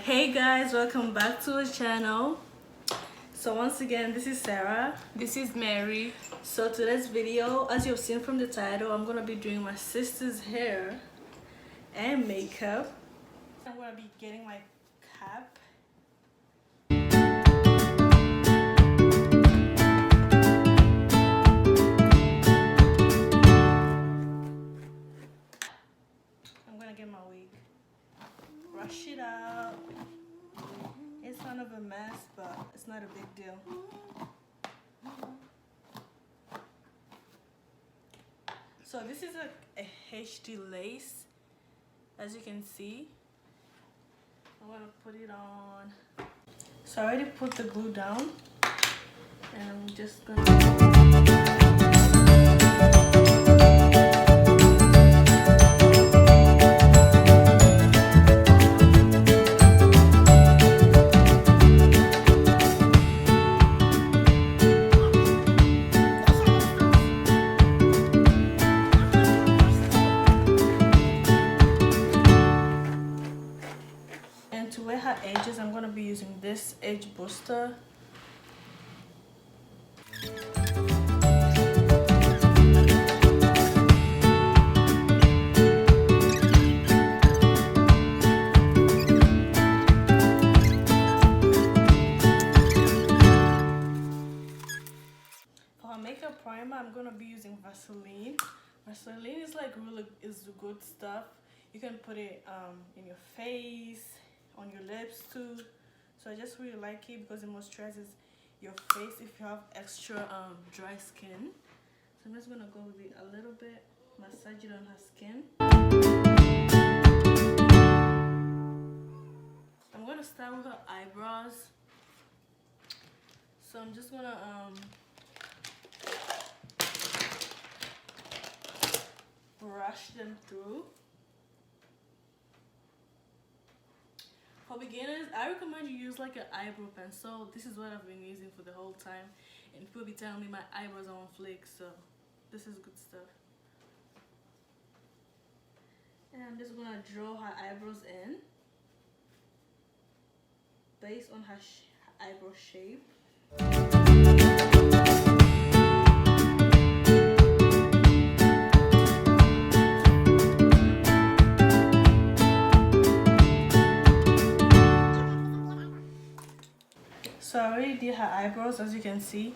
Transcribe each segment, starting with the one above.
Hey guys, welcome back to the channel. So once again, this is Sarah. This is Mary. So today's video, as you've seen from the title, I'm gonna be doing my sister's hair and makeup. I'm gonna be getting my cap. I'm gonna get my wig, brush it out. It's kind of a mess, but it's not a big deal. So this is a HD lace, as you can see. I'm gonna put it on. So I already put the glue down, and I'm just gonna. To wear her edges, I'm going to be using this edge booster. For her makeup primer, I'm going to be using Vaseline. Vaseline is like really good stuff. You can put it in your face, on your lips too. So I just really like it because it moisturizes your face if you have extra dry skin. So I'm just gonna go with it a little bit, massage it on her skin. I'm gonna start with her eyebrows. So I'm just gonna brush them through. For beginners, I recommend you use like an eyebrow pencil. This is what I've been using for the whole time, and people be telling me my eyebrows are on flakes, so this is good stuff. And I'm just gonna draw her eyebrows in based on her eyebrow shape. So I already did her eyebrows, as you can see.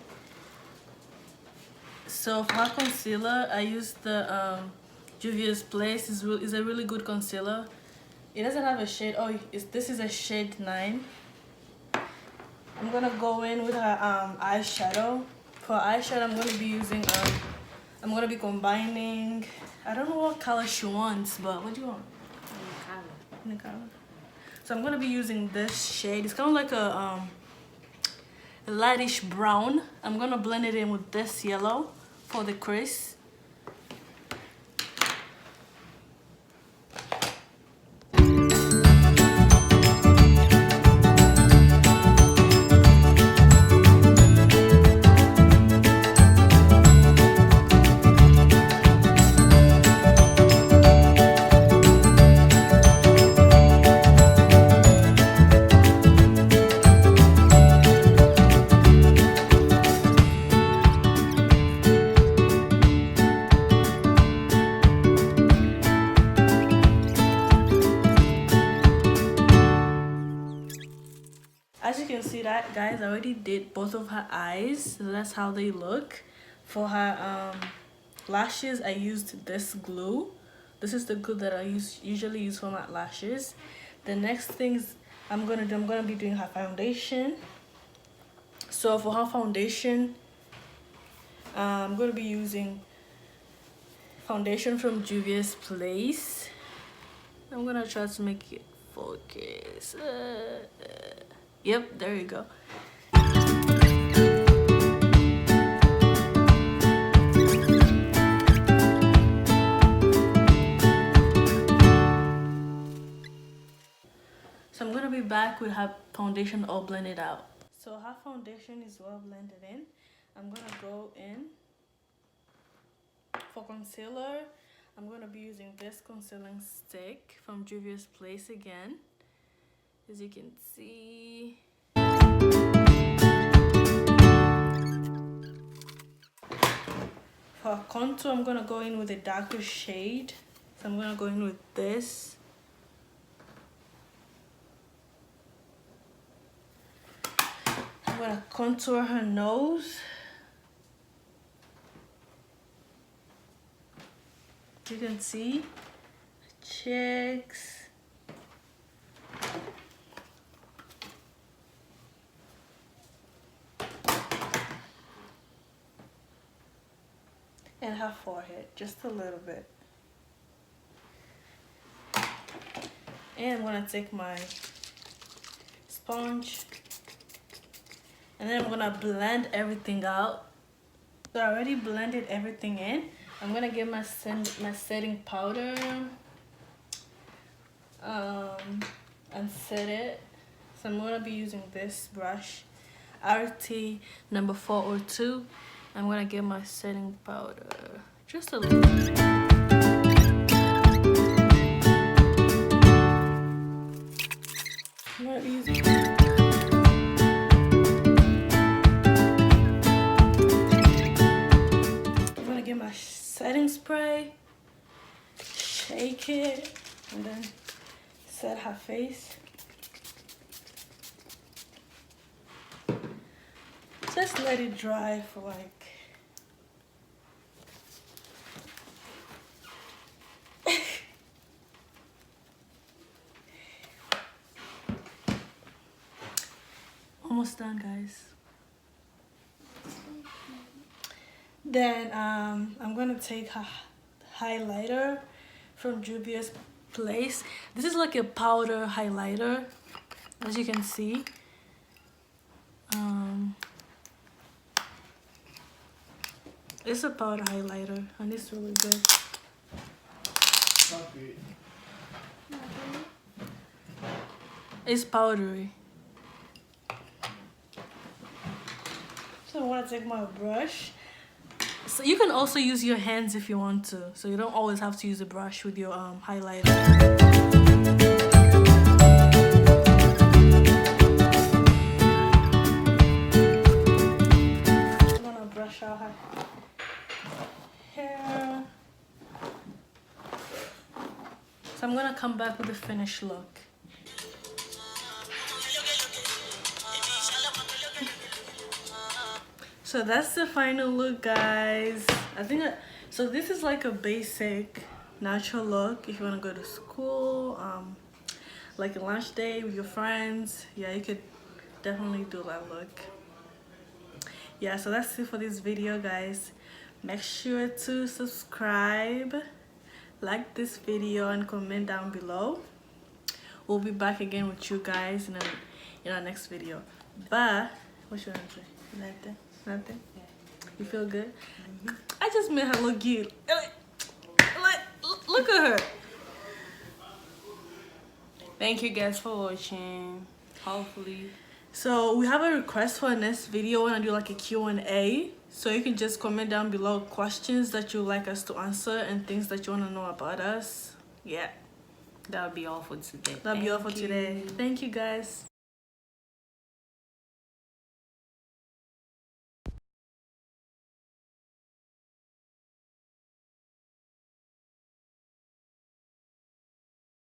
So for her concealer, I used the Juvia's Place. Is a really good concealer. It doesn't have a shade. Oh, this is a shade 9. I'm gonna go in with her eyeshadow. For eyeshadow, I'm gonna be using I'm gonna be combining. I don't know what color she wants, but what do you want? Any color. So I'm gonna be using this shade. It's kind of like a lightish brown. I'm gonna blend it in with this yellow for the crease. As you can see that, guys, I already did both of her eyes. So that's how they look. For her lashes, I used this glue. This is the glue that I usually use for my lashes. The next things I'm gonna be doing her foundation. So for her foundation, I'm gonna be using foundation from Juvia's Place. I'm gonna try to make it focus. Yep, there you go. So I'm gonna be back with her foundation all blended out. So her foundation is well blended in. I'm gonna go in For concealer, I'm gonna be using this concealing stick from Juvia's Place again. As you can see. For contour, I'm gonna go in with a darker shade. So I'm gonna go in with this. I'm gonna contour her nose. You can see cheeks. And her forehead, just a little bit. And I'm gonna take my sponge and then I'm gonna blend everything out. So I already blended everything in. I'm gonna get my setting powder and set it. So I'm gonna be using this brush, RT number 402. I'm gonna get my setting powder just a little bit. I'm gonna be using get my setting spray, shake it, and then set her face. Just let it dry for like almost done, guys. Then I'm gonna take a highlighter from Juvia's Place. This is like a powder highlighter, as you can see. It's a powder highlighter and it's really good. It's powdery. So I want to take my brush. So you can also use your hands if you want to. So you don't always have to use a brush with your highlighter. I'm gonna brush out her hair. So I'm gonna come back with a finished look. So that's the final look, guys. I think so this is like a basic natural look if you want to go to school, like a lunch day with your friends. Yeah, you could definitely do that look. Yeah, so that's it for this video, guys. Make sure to subscribe, like this video, and comment down below. We'll be back again with you guys in our next video. But what you want to say? Nothing. Nothing? Yeah. You feel good? Mm-hmm. I just made her look cute. Look at her. Thank you guys for watching. Hopefully. So we have a request for a next video. We're gonna do like a Q&A. So you can just comment down below questions that you like us to answer and things that you want to know about us. Yeah. That'll be all for today. That'll be all for today. Thank you, guys.